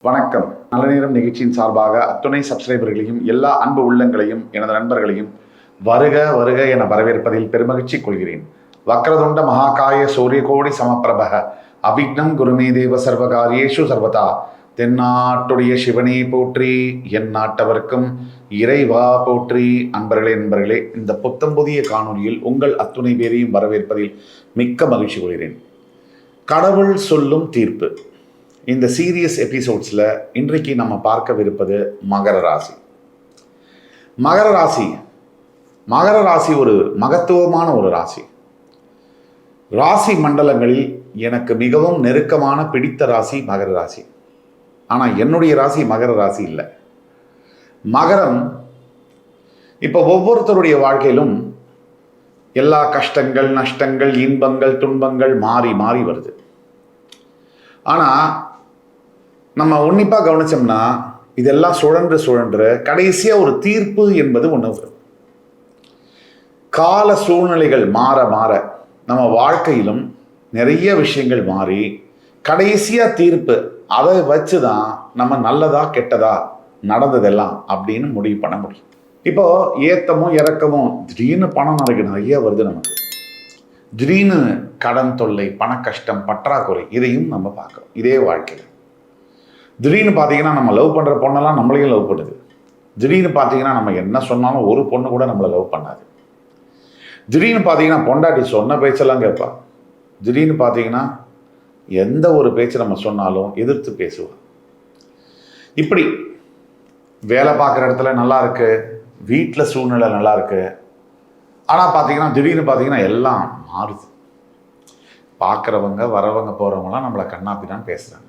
வணக்கம். நல்ல நேரம் நிகழ்ச்சியின் சார்பாக அத்துணை சப்ஸ்கிரைபர்களையும் எல்லா அன்பு உள்ளங்களையும் எனது நண்பர்களையும் வருக வருக என வரவேற்பதில் பெருமகிழ்ச்சி கொள்கிறேன். வக்ரதுண்ட மகாகாய சூரியகோடி சமப்பிரபக அவிக்னம் குருமே தேவ சர்வகாரியேஷு சர்வதா. தென்னாட்டுடைய சிவனே போற்றி, என் நாட்டவர்க்கும் இறைவா போற்றி. நண்பர்களே, இந்த புத்தம்புதிய காணொலியில் உங்கள் அத்துணை பேரையும் வரவேற்பதில் மிக்க மகிழ்ச்சி கொள்கிறேன். கடவுள் சொல்லும் தீர்ப்பு இந்த சீரியஸ் எபிசோட்ஸில் இன்றைக்கு நம்ம பார்க்கவிருப்பது மகர ராசி. மகர ராசி ஒரு மகத்துவமான ஒரு ராசி. ராசி மண்டலங்களில் எனக்கு மிகவும் நெருக்கமான பிடித்த ராசி மகர ராசி. ஆனால் என்னுடைய ராசி மகர ராசி இல்லை. மகரம் இப்போ ஒவ்வொருத்தருடைய வாழ்க்கையிலும் எல்லா கஷ்டங்கள், நஷ்டங்கள், இன்பங்கள், துன்பங்கள் மாறி மாறி வருது. ஆனால் நம்ம உன்னிப்பாக கவனிச்சோம்னா இதெல்லாம் சுழன்று கடைசியாக ஒரு தீர்ப்பு என்பது ஒன்று வரும். கால சூழ்நிலைகள் மாற மாற நம்ம வாழ்க்கையிலும் நிறைய விஷயங்கள் மாறி கடைசியாக தீர்ப்பு, அதை வச்சு தான் நம்ம நல்லதா கெட்டதா நடந்ததெல்லாம் அப்படின்னு முடிவு பண்ண முடியும். இப்போ ஏத்தமும் இறக்கமும், திடீர்னு பணம் நிறைய வருது, நமக்கு திடீர்னு கடன் தொல்லை, பண கஷ்டம், பற்றாக்குறை, இதையும் நம்ம பார்க்குறோம் இதே வாழ்க்கையில். திடீர்னு பார்த்தீங்கன்னா நம்ம லவ் பண்ணுற பொண்ணெல்லாம் நம்மளையும் லவ் பண்ணுது. திடீர்னு பார்த்தீங்கன்னா நம்ம என்ன சொன்னாலும் ஒரு பொண்ணு கூட நம்மளை லவ் பண்ணாது. திடீர்னு பார்த்தீங்கன்னா பொண்டாட்டி சொன்ன பேச்செல்லாம் கேட்பா. திடீர்னு பார்த்தீங்கன்னா எந்த ஒரு பேச்சு நம்ம சொன்னாலும் எதிர்த்து பேசுவாள். இப்படி வேலை பார்க்குற இடத்துல நல்லா இருக்கு, வீட்டில் சூழ்நிலை நல்லா இருக்கு. ஆனால் பார்த்தீங்கன்னா திடீர்னு பார்த்தீங்கன்னா எல்லாம் மாறுது. பார்க்குறவங்க வரவங்க போகிறவங்களாம் நம்மளை கண்ணாப்பினான்னு பேசுகிறாங்க.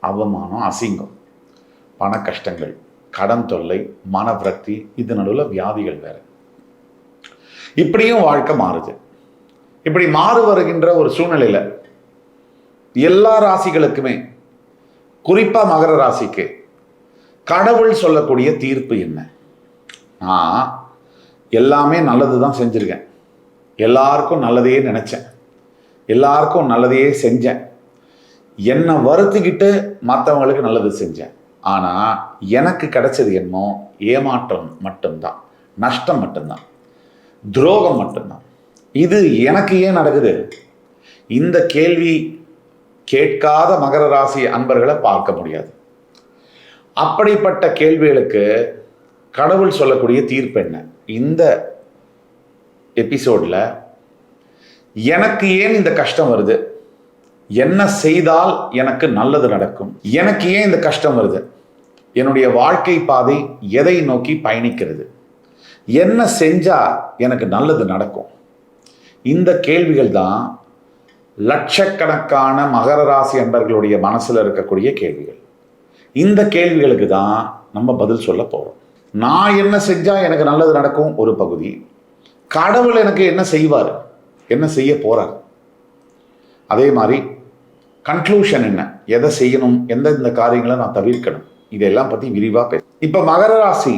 அவமானம், அசிங்கம், பண கஷ்டங்கள், கடன் தொல்லை, மன விரக்தி, இது நடுவில் வியாதிகள் வேறு. இப்படியும் வாழ்க்கை மாறுது. இப்படி மாறு வருகின்ற ஒரு சூழ்நிலையில் எல்லா ராசிகளுக்குமே, குறிப்பாக மகர ராசிக்கு கடவுள் சொல்லக்கூடிய தீர்ப்பு என்ன? நான் எல்லாமே நல்லது தான் செஞ்சுருக்கேன், எல்லாருக்கும் நல்லதையே நினச்சேன், எல்லாருக்கும் நல்லதையே செஞ்சேன், என்னை வருத்திக்கிட்டு மற்றவங்களுக்கு நல்லது செஞ்சேன். ஆனால் எனக்கு கிடைச்சது என்னமோ ஏமாற்றம் மட்டும்தான், நஷ்டம் மட்டும்தான், துரோகம் மட்டும்தான். இது எனக்கு ஏன் நடக்குது? இந்த கேள்வி கேட்காத மகர ராசி அன்பர்களை பார்க்க முடியாது. அப்படிப்பட்ட கேள்விகளுக்கு கடவுள் சொல்லக்கூடிய தீர்ப்பு என்ன? இந்த எபிசோடில் எனக்கு ஏன் இந்த கஷ்டம் வருது, என்ன செய்தால் எனக்கு நல்லது நடக்கும், எனக்கு ஏன் இந்த கஷ்டம் வருது, என்னுடைய வாழ்க்கை பாதை எதை நோக்கி பயணிக்கிறது, என்ன செஞ்சா எனக்கு நல்லது நடக்கும், இந்த கேள்விகள் தான் லட்சக்கணக்கான மகர ராசி அன்பர்களுடைய மனசில் இருக்கக்கூடிய கேள்விகள். இந்த கேள்விகளுக்கு தான் நம்ம பதில் சொல்ல போகிறோம். நான் என்ன செஞ்சால் எனக்கு நல்லது நடக்கும் ஒரு பகுதி, கடவுள் எனக்கு என்ன செய்வார், என்ன செய்ய போகிறார், அதே மாதிரி கன்க்ளூஷன் என்ன, எதை செய்யணும், எந்தெந்த காரியங்களை நான் தவிர்க்கணும், இதெல்லாம் பற்றி விரிவாக பேச. இப்போ மகர ராசி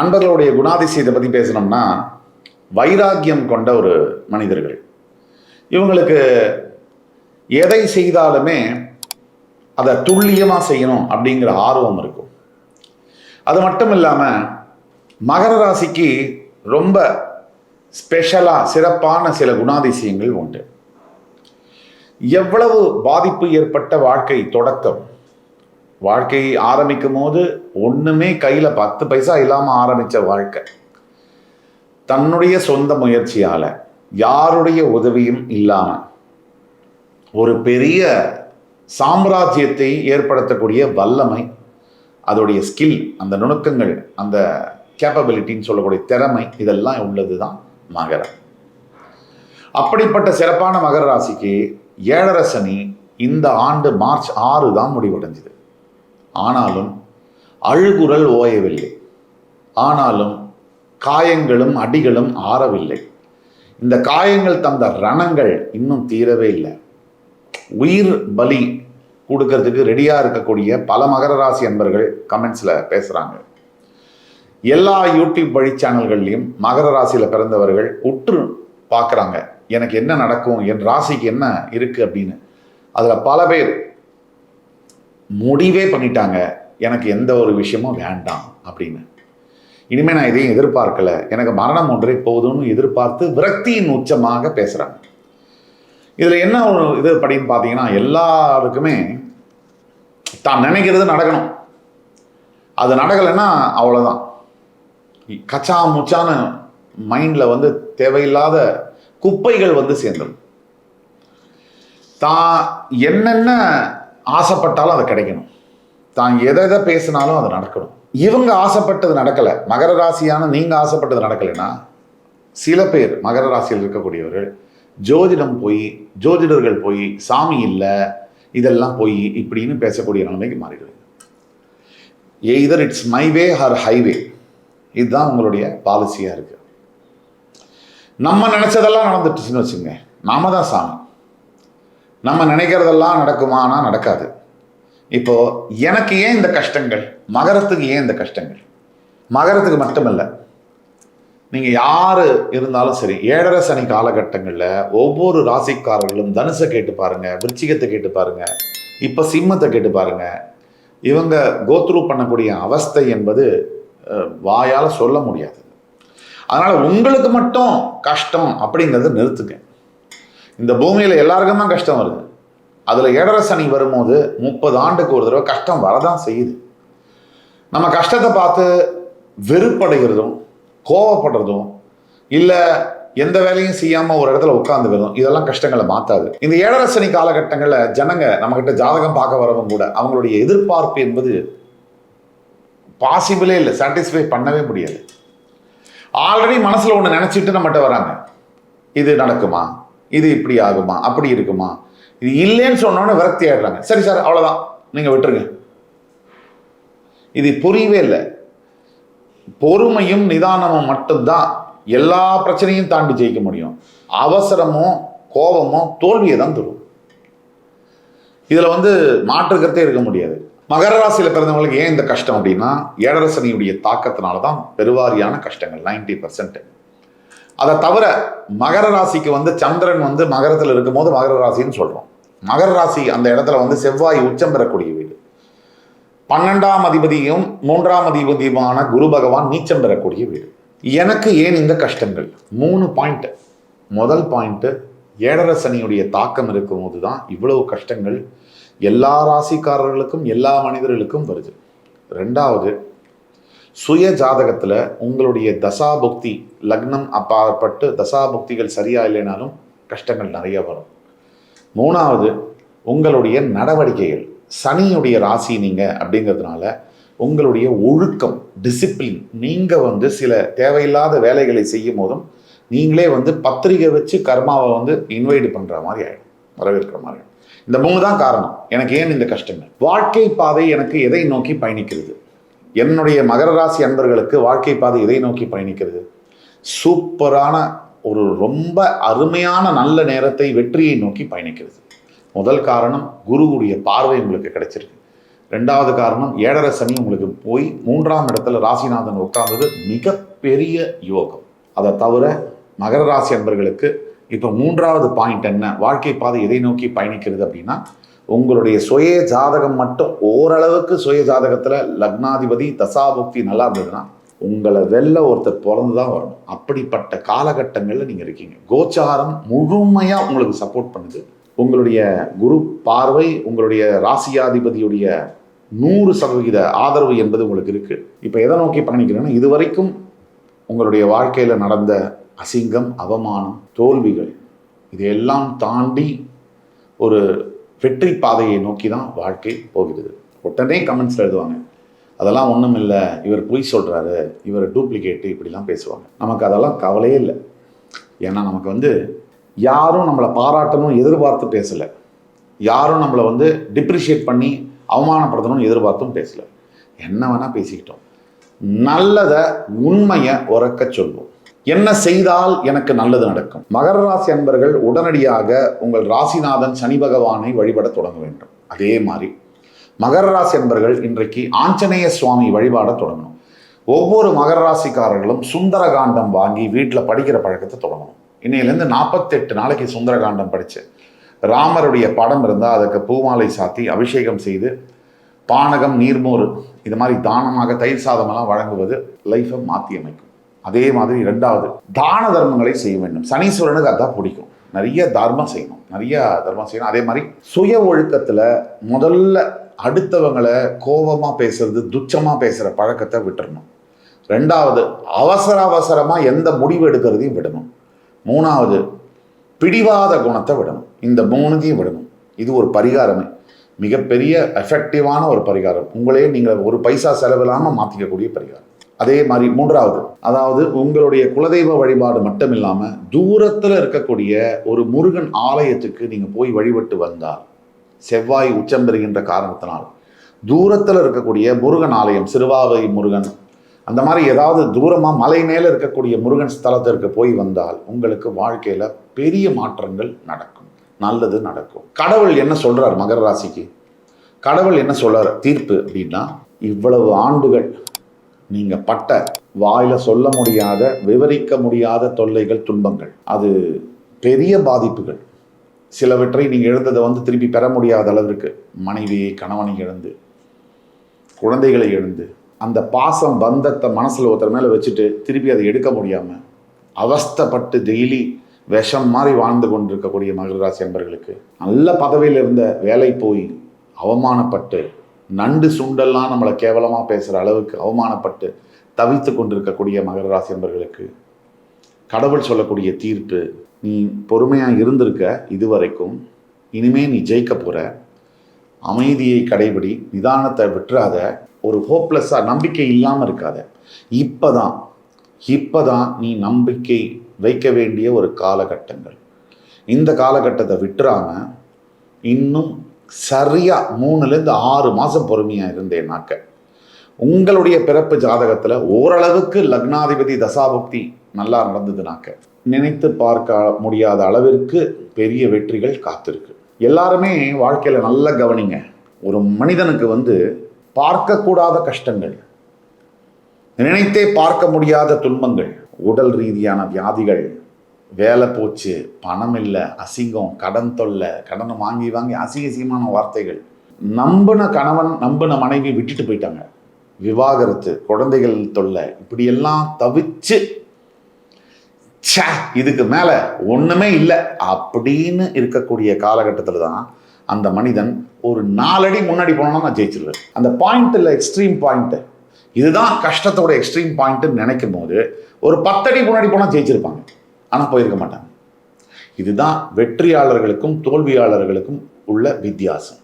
அன்பர்களுடைய குணாதிசயத்தை பற்றி பேசணும்னா, வைராக்கியம் கொண்ட ஒரு மனிதர்கள். இவங்களுக்கு எதை செய்தாலுமே அதை துல்லியமாக செய்யணும் அப்படிங்கிற ஆர்வம் இருக்கும். அது மட்டும் இல்லாமல் மகர ராசிக்கு ரொம்ப ஸ்பெஷலாக சிறப்பான சில குணாதிசயங்கள் உண்டு. எவ்வளவு பாதிப்பு ஏற்பட்ட வாழ்க்கை தொடக்கம், வாழ்க்கையை ஆரம்பிக்கும் போது ஒன்றுமே கையில் 10 பைசா இல்லாமல் ஆரம்பித்த வாழ்க்கை, தன்னுடைய சொந்த முயற்சியால் யாருடைய உதவியும் இல்லாமல் ஒரு பெரிய சாம்ராஜ்யத்தை ஏற்படுத்தக்கூடிய வல்லமை, அதோடைய ஸ்கில், அந்த நுணுக்கங்கள், அந்த கேப்பபிலிட்டின்னு சொல்லக்கூடிய திறமை, இதெல்லாம் உள்ளது தான் மகரம். அப்படிப்பட்ட சிறப்பான மகர ராசிக்கு 7.5 சனி இந்த ஆண்டு மார்ச் 6 தான் முடிவடைஞ்சது. ஆனாலும் அழுகுரல் ஓயவில்லை, ஆனாலும் காயங்களும் அடிகளும் ஆறவில்லை. இந்த காயங்கள் தந்த ரணங்கள் இன்னும் தீரவே இல்லை. உயிர் பலி கொடுக்கறதுக்கு ரெடியாக இருக்கக்கூடிய பல மகர ராசி அன்பர்கள் கமெண்ட்ஸில் பேசுகிறாங்க. எல்லா யூடியூப் வழி சேனல்கள்லையும் மகர ராசியில் பிறந்தவர்கள் உற்று பார்க்குறாங்க, எனக்கு என்ன நடக்கும், என் ராசிக்கு என்ன இருக்குது அப்படின்னு. அதில் பல பேர் முடிவே பண்ணிட்டாங்க, எனக்கு எந்த ஒரு விஷயமும் வேண்டாம் அப்படின்னு. இனிமேல் நான் இதையும் எதிர்பார்க்கல, எனக்கு மரணம் ஒன்றே போதும்னு எதிர்பார்த்து விரக்தியின் உச்சமாக பேசுகிறாங்க. இதில் என்ன ஒரு இது அப்படின்னு பார்த்தீங்கன்னா, எல்லாருக்குமே தான் நினைக்கிறது நடக்கணும். அது நடக்கலைன்னா அவ்வளோதான். கச்சா முச்சான மைண்டில் வந்து தேவையில்லாத குப்பைகள் வந்து சேர்ந்துடும். தான் என்னென்ன ஆசைப்பட்டாலும் அது கிடைக்கணும், தான் எதை பேசினாலும் அது நடக்கணும். இவங்க ஆசைப்பட்டது நடக்கலை, மகர ராசியான நீங்கள் ஆசைப்பட்டது நடக்கலைன்னா சில பேர் மகர ராசியில் இருக்கக்கூடியவர்கள் ஜோதிடர்கள் போய் சாமி இல்லை இதெல்லாம் போய் இப்படின்னு பேசக்கூடிய நிலைமைக்கு மாறிடுவீங்க. Either it's my way or highway, இதுதான் உங்களுடைய பாலிசியாக இருக்குது. நம்ம நினச்சதெல்லாம் நடந்துட்டுச்சுன்னு வச்சுங்க, நாம தான் சாமி. நம்ம நினைக்கிறதெல்லாம் நடக்குமானா நடக்காது. இப்போ எனக்கு ஏன் இந்த கஷ்டங்கள், மகரத்துக்கு ஏன் இந்த கஷ்டங்கள்? மகரத்துக்கு மட்டுமல்ல, நீங்கள் யார் இருந்தாலும் சரி, 7.5 சனி காலகட்டங்களில் ஒவ்வொரு ராசிக்காரர்களும் தனுசை கேட்டு பாருங்கள், விருச்சிகத்தை கேட்டு பாருங்கள், இப்போ சிம்மத்தை கேட்டு பாருங்கள். இவங்க கோத்ரூ பண்ணக்கூடிய அவஸ்தை என்பது வாயால் சொல்ல முடியாது. அதனால் உங்களுக்கு மட்டும் கஷ்டம் அப்படிங்கிறத நிறுத்துங்க. இந்த பூமியில் எல்லாருக்கும் தான் கஷ்டம் வருது. அதில் 7.5 சனி வரும்போது 30 ஆண்டுக்கு ஒரு தடவை கஷ்டம் வரதான் செய்யுது. நம்ம கஷ்டத்தை பார்த்து வெறுப்படைகிறதும் கோவப்படுறதும் இல்லை எந்த வேலையும் செய்யாமல் ஒரு இடத்துல உட்காந்துக்கிறதும் இதெல்லாம் கஷ்டங்களை மாற்றாது. இந்த 7.5 சனி காலகட்டங்களில் ஜனங்க நம்மகிட்ட ஜாதகம் பார்க்க வரவும் கூட அவங்களுடைய எதிர்பார்ப்பு என்பது பாசிபிளே இல்லை, சாட்டிஸ்ஃபை பண்ணவே முடியாது. ஆல்ரெடி மனசில் ஒன்று நினச்சிட்டு நம்மகிட்ட வராங்க, இது நடக்குமா, இது இப்படி ஆகுமா, அப்படி இருக்குமா, இது இல்லைன்னு சொன்னோன்னு விரக்தி ஆயிடுறாங்க. சரி சார் அவ்வளோதான், நீங்கள் விட்டுருங்க. இது புரியவே இல்லை. பொறுமையும் நிதானமும் மட்டும்தான் எல்லா பிரச்சனையும் தாண்டி ஜெயிக்க முடியும். அவசரமோ கோபமோ தோல்வியை தான் தரும். இதில் வந்து மாற்றுக்கிறதே இருக்க முடியாது. மகர ராசியில் பிறந்தவங்களுக்கு ஏன் இந்த கஷ்டம் அப்படின்னா, 7.5 சனியுடைய தாக்கத்தினால தான் பெருவாரியான கஷ்டங்கள் 90%. அதை தவிர மகர ராசிக்கு வந்து சந்திரன் வந்து மகரத்தில் இருக்கும்போது மகர ராசின்னு சொல்கிறோம். மகர ராசி அந்த இடத்துல வந்து செவ்வாய் உச்சம் பெறக்கூடிய வீடு. 12ஆம் அதிபதியும் 3ஆம் அதிபதியுமான குரு பகவான் நீச்சம் பெறக்கூடிய வீடு. எனக்கு ஏன் இந்த கஷ்டங்கள்? 3 பாயிண்ட். முதல் பாயிண்ட்டு, 7.5 சனியுடைய தாக்கம் இருக்கும்போது தான் இவ்வளவு கஷ்டங்கள் எல்லா ராசிக்காரர்களுக்கும் எல்லா மனிதர்களுக்கும் வருது. 2வது, சுய ஜாதகத்தில் உங்களுடைய தசாபுக்தி லக்னம் அப்பாற்பட்டு தசாபுக்திகள் சரியா இல்லைனாலும் கஷ்டங்கள் நிறைய வரும். 3வது, உங்களுடைய நடவடிக்கைகள். சனியுடைய ராசி நீங்கள் அப்படிங்கிறதுனால உங்களுடைய ஒழுக்கம், டிசிப்ளின், நீங்கள் வந்து சில தேவையில்லாத வேலைகளை செய்யும் போதும் நீங்களே வந்து பத்திரிகை வச்சு கர்மாவை வந்து இன்வைட் பண்ணுற மாதிரி ஆகிடும், வரவேற்கிற மாதிரி ஆகிடும். இந்த 3 தான் காரணம். எனக்கு ஏன் இந்த கஷ்டங்கள்? வாழ்க்கை பாதை எனக்கு எதை நோக்கி பயணிக்கிறது? என்னுடைய மகர ராசி அன்பர்களுக்கு வாழ்க்கை பாதை எதை நோக்கி பயணிக்கிறது? சூப்பரான ஒரு ரொம்ப அருமையான நல்ல நேரத்தை, வெற்றியை நோக்கி பயணிக்கிறது. முதல் காரணம், குருவுடைய பார்வை உங்களுக்கு கிடைச்சிருக்கு. 2வது காரணம், 7.5 சனி உங்களுக்கு போய் 3ஆம் இடத்துல ராசிநாதன் உட்கார்ந்தது மிகப்பெரிய யோகம். அதை தவிர மகர ராசி அன்பர்களுக்கு இப்போ 3வது பாயிண்ட் என்ன, வாழ்க்கை பாதை எதை நோக்கி பயணிக்கிறது அப்படின்னா, உங்களுடைய சுய ஜாதகம் மட்டும் ஓரளவுக்கு சுய ஜாதகத்தில் லக்னாதிபதி தசாபுக்தி நல்லா இருந்ததுன்னா உங்களை வெல்ல ஒருத்தர் பிறந்து தான் வரணும். அப்படிப்பட்ட காலகட்டங்களில் நீங்கள் இருக்கீங்க. கோச்சாரம் முழுமையாக உங்களுக்கு சப்போர்ட் பண்ணுது. உங்களுடைய குரு பார்வை, உங்களுடைய ராசியாதிபதியுடைய 100% ஆதரவு என்பது உங்களுக்கு இருக்குது. இப்போ எதை நோக்கி பயணிக்கிறேன்னா, இதுவரைக்கும் உங்களுடைய வாழ்க்கையில் நடந்த அசிங்கம், அவமானம், தோல்விகள் இதையெல்லாம் தாண்டி ஒரு வெற்றி பாதையை நோக்கி தான் வாழ்க்கை போகிறது. உடனே கமெண்ட்ஸில் எழுதுவாங்க, அதெல்லாம் ஒன்றும் இல்லை, இவர் பொய் சொல்கிறாரு, இவர் டூப்ளிகேட்டு, இப்படிலாம் பேசுவாங்க. நமக்கு அதெல்லாம் கவலையே இல்லை. ஏன்னா நமக்கு வந்து யாரும் நம்மளை பாராட்டணும் எதிர்பார்த்து பேசலை, யாரும் நம்மளை வந்து டிப்ரிஷியேட் பண்ணி அவமானப்படுத்தணும்னு எதிர்பார்த்தும் பேசலை. என்ன வேணால் பேசிக்கிட்டோம். நல்லதை உண்மையை உறக்க சொல்வோம். என்ன செய்தால் எனக்கு நல்லது நடக்கும்? மகர ராசி அன்பர்கள் உடனடியாக உங்கள் ராசிநாதன் சனி பகவானை வழிபட தொடங்க வேண்டும். அதே மாதிரி மகர ராசி அன்பர்கள் இன்றைக்கு ஆஞ்சநேய சுவாமி வழிபாட தொடங்கணும். ஒவ்வொரு மகர ராசிக்காரர்களும் சுந்தரகாண்டம் வாங்கி வீட்டில் படிக்கிற பழக்கத்தை தொடங்கணும். இன்னையிலேருந்து 48 நாளைக்கு சுந்தரகாண்டம் படித்து ராமருடைய படம் இருந்தால் அதுக்கு பூமாலை சாத்தி அபிஷேகம் செய்து பானகம், நீர்மோர் இது மாதிரி தானமாக தயிர் சாதமெல்லாம் வழங்குவது லைஃப்பை மாற்றி அமைக்கும். அதே மாதிரி 2வது, தான தர்மங்களை செய்ய வேண்டும். சனீஸ்வரனுக்கு அதான் பிடிக்கும். நிறைய தர்மம் செய்யணும், அதே மாதிரி சுய ஒழுக்கத்தில் முதல்ல அடுத்தவங்களை கோபமாக பேசுறது, துச்சமாக பேசுகிற பழக்கத்தை விட்டுறணும். 2வது, அவசரமாக எந்த முடிவு எடுக்கிறதையும் விடணும். 3வது, பிடிவாத குணத்தை விடணும். இந்த 3த்தையும் விடணும். இது ஒரு பரிகாரமே, மிகப்பெரிய எஃபெக்டிவான ஒரு பரிகாரம். உங்களே நீங்கள் ஒரு பைசா செலவில்லாமல் மாற்றிக்கக்கூடிய பரிகாரம். அதே மாதிரி 3வது, அதாவது உங்களுடைய குலதெய்வ வழிபாடு மட்டும் இல்லாமல் தூரத்தில் இருக்கக்கூடிய ஒரு முருகன் ஆலயத்துக்கு நீங்கள் போய் வழிபட்டு வந்தால், செவ்வாய் உச்சம் பெறுகின்ற காரணத்தினால் தூரத்தில் இருக்கக்கூடிய முருகன் ஆலயம், சிறுவாவை முருகன், அந்த மாதிரி ஏதாவது தூரமாக மலை மேலே இருக்கக்கூடிய முருகன் ஸ்தலத்திற்கு போய் வந்தால் உங்களுக்கு வாழ்க்கையில் பெரிய மாற்றங்கள் நடக்கும், நல்லது நடக்கும். கடவுள் என்ன சொல்கிறார் மகர ராசிக்கு? கடவுள் என்ன சொல்கிறார் தீர்ப்பு அப்படின்னா, இவ்வளவு ஆண்டுகள் நீங்கள் பட்ட வாயில் சொல்ல முடியாத, விவரிக்க முடியாத தொல்லைகள், துன்பங்கள், அது பெரிய பாதிப்புகள். சிலவற்றை நீங்கள் இழந்ததை திருப்பி பெற முடியாத அளவிற்கு மனைவியை, கணவனை இழந்து, குழந்தைகளை இழந்து, அந்த பாசம் பந்தத்தை மனசில் ஒருத்தர் மேலே வச்சுட்டு திருப்பி அதை எடுக்க முடியாமல் அவஸ்தைப்பட்டு டெய்லி விஷம் மாதிரி வாழ்ந்து கொண்டிருக்கக்கூடிய மகர ராசி அன்பர்களுக்கு, நல்ல பதவியில் இருந்த வேலை போய் அவமானப்பட்டு, நண்டு சுண்டெல்லாம் நம்மளை கேவலமாக பேசுகிற அளவுக்கு அவமானப்பட்டு தவித்து கொண்டிருக்கக்கூடிய மகர ராசி அன்பர்களுக்கு கடவுள் சொல்லக்கூடிய தீர்ப்பு, நீ பொறுமையாக இருந்திருக்க இதுவரைக்கும், இனிமே நீ ஜெயிக்க போகிற, அமைதியை கடைபிடி, நிதானத்தை விட்டுறாத, ஒரு ஹோப்லெஸ்ஸாக நம்பிக்கை இல்லாமல் இருக்காத. இப்போதான் நீ நம்பிக்கை வைக்க வேண்டிய ஒரு காலகட்டங்கள். இந்த காலகட்டத்தை விட்டுறாமல் இன்னும் சரியாக 3லேருந்து 6 மாதம் பொறுமையாக இருந்தேனாக்க உங்களுடைய பிறப்பு ஜாதகத்தில் ஓரளவுக்கு லக்னாதிபதி தசாபுக்தி நல்லா நடந்ததுனாக்க நினைத்து பார்க்க முடியாத அளவிற்கு பெரிய வெற்றிகள் காத்திருக்கு. எல்லாருமே வாழ்க்கையில் நல்லா கவனிங்க. ஒரு மனிதனுக்கு பார்க்கக்கூடாத கஷ்டங்கள், நினைத்தே பார்க்க முடியாத துன்பங்கள், உடல் ரீதியான வியாதிகள், வேலை போச்சு, பணம் இல்லை, அசிங்கம், கடன் தொல்லை, கடனை வாங்கி அசிங்கமான வார்த்தைகள், நம்பின கணவன் நம்பின மனைவி விட்டுட்டு போயிட்டாங்க, விவாகரத்து, குழந்தைகள் தொல்லை, இப்படியெல்லாம் தவிச்சு இதுக்கு மேலே ஒன்றுமே இல்லை அப்படின்னு இருக்கக்கூடிய காலகட்டத்தில் தான் அந்த மனிதன் ஒரு 4 அடி முன்னாடி போனோம்னா நான் ஜெயிச்சிருவேன். அந்த பாயிண்ட் இல்லை, எக்ஸ்ட்ரீம் பாயிண்ட்டு, இதுதான் கஷ்டத்தோட எக்ஸ்ட்ரீம் பாயிண்ட்டுன்னு நினைக்கும் போது ஒரு 10 அடி முன்னாடி போனால் ஜெயிச்சிருப்பாங்க, ஆனால் போயிருக்க மாட்டாங்க. இதுதான் வெற்றியாளர்களுக்கும் தோல்வியாளர்களுக்கும் உள்ள வித்தியாசம்.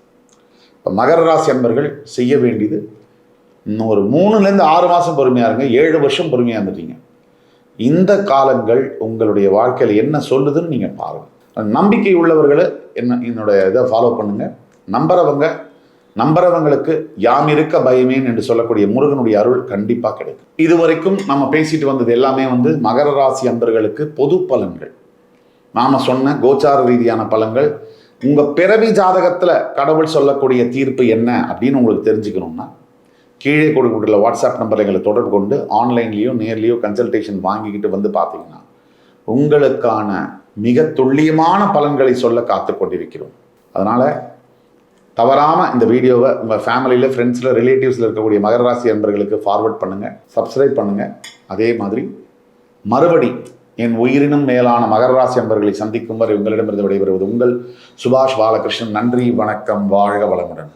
இப்போ மகர ராசி அன்பர்கள் செய்ய வேண்டியது, இன்னும் ஒரு 3லேருந்து 6 மாதம் பொறுமையாக இருங்க, 7 வருஷம் பொறுமையாக இருந்துட்டீங்க. இந்த காலங்கள் உங்களுடைய வாழ்க்கையில் என்ன சொல்லுதுன்னு நீங்கள் பாருங்கள். நம்பிக்கை உள்ளவர்களை என்னுடைய இதை ஃபாலோ பண்ணுங்கள். நம்புறவங்களுக்கு யாம் இருக்க பயமேன் என்று சொல்லக்கூடிய முருகனுடைய அருள் கண்டிப்பாக கிடைக்கும். இதுவரைக்கும் நம்ம பேசிட்டு வந்தது எல்லாமே மகர ராசி அன்பர்களுக்கு பொது பலன்கள். நாம் சொன்ன கோச்சார ரீதியான பலன்கள். உங்கள் பிறவி ஜாதகத்தில் கடவுள் சொல்லக்கூடிய தீர்ப்பு என்ன அப்படின்னு உங்களுக்கு தெரிஞ்சுக்கணும்னா கீழே கொடுக்கப்பட்டுள்ள வாட்ஸ்அப் நம்பரை எங்களை தொடர்பு கொண்டு ஆன்லைன்லேயோ நேர்லேயோ கன்சல்டேஷன் வாங்கிக்கிட்டு பார்த்தீங்கன்னா உங்களுக்கான மிக துல்லியமான பலன்களை சொல்ல காத்து கொண்டிருக்கிறோம். அதனால் தவறாமல் இந்த வீடியோவை உங்கள் ஃபேமிலியில், ஃப்ரெண்ட்ஸில், ரிலேட்டிவ்ஸில் இருக்கக்கூடிய மகர ராசி அன்பர்களுக்கு ஃபார்வர்ட் பண்ணுங்கள், சப்ஸ்கிரைப் பண்ணுங்கள். அதே மாதிரி மறுபடி என் உயிரினும் மேலான மகர ராசி அன்பர்களை சந்திக்கும் வரை உங்களிடமிருந்து விடைபெறுவது உங்கள் சுபாஷ் பாலகிருஷ்ணன். நன்றி, வணக்கம், வாழ்க வளமுடன்.